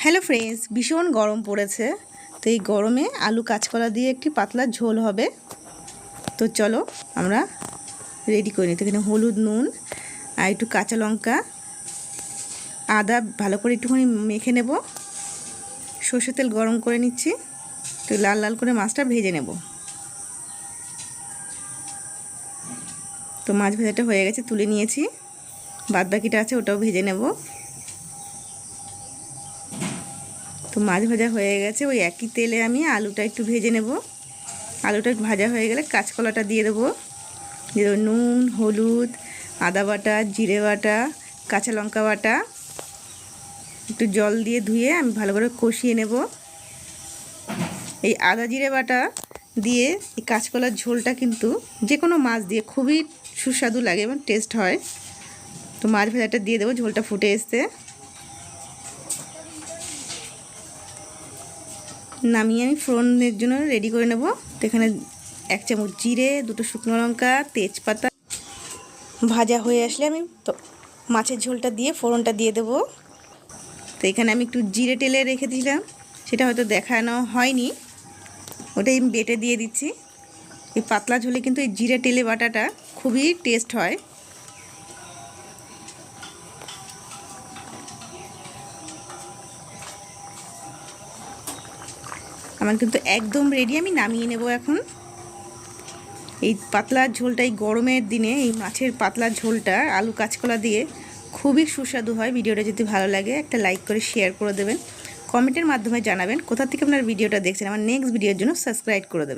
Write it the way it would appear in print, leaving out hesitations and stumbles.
Hello friends, ভীষণ গরম পড়েছে। তো এই গরমে আলু কাঁচকলা দিয়ে একটি পাতলা ঝোল হবে। তো চলো আমরা রেডি করে নিই। তো এখানে হলুদ, নুন আর একটু কাঁচা লঙ্কা, আদা ভালো করে একটুখানি মেখে নেব। সর্ষের তেল গরম করে নিচ্ছি। তো লাল লাল করে মাছটা ভেজে নেব। তো মাছ ভাজাটা হয়ে গেছে, তুলে নিয়েছি। বাদ বাকিটা আছে, ওটাও ভেজে নেব। তো মাছ ভাজা হয়ে গেছে, ওই একই তেলে আমি আলুটা একটু ভেজে নেব। আলুটা ভাজা হয়ে গেলে কাঁচকলাটা দিয়ে দেবো। দিয়ে দেবো নুন, হলুদ, আদা বাটা, জিরে বাটা, কাঁচা লঙ্কা বাটা। একটু জল দিয়ে ধুয়ে আমি ভালো করে কষিয়ে নেব। এই আদা জিরে বাটা দিয়ে এই কাঁচকলার ঝোলটা কিন্তু যে কোনো মাছ দিয়ে খুবই সুস্বাদু লাগে এবং টেস্ট হয়। তো মাছ ভাজাটা দিয়ে দেবো, ঝোলটা ফুটে আসতে। নামিয়ে আমি ফোড়নের জন্য রেডি করে নেব। তো এখানে 1 চামচ জিরে, 2টো শুকনো লঙ্কা, তেজপাতা ভাজা হয়ে আসলে আমি তো মাছের ঝোলটা দিয়ে ফোড়নটা দিয়ে দেবো। তো এখানে আমি একটু জিরে টেলে রেখে দিলাম, সেটা হয়তো দেখানো হয়নি, ওটাই আমি বেটে দিয়ে দিচ্ছি। এই পাতলা ঝোলে কিন্তু এই জিরে টেলে বাটাটা খুবই টেস্ট হয়। আমার কিন্তু একদম রেডি, আমি নামিয়ে নেব এখন। এই পাতলা ঝোলটা এই গরমের দিনে এই মাছের পাতলা ঝোলটা আলু কাঁচকলা দিয়ে খুবই সুস্বাদু হয়। ভিডিওটা যদি ভালো লাগে একটা লাইক করে শেয়ার করে দেবেন, কমেন্টের মাধ্যমে জানাবেন কোথা থেকে আপনার ভিডিওটা দেখছেন। আমার নেক্সট ভিডিওর জন্য সাবস্ক্রাইব করে দেবেন।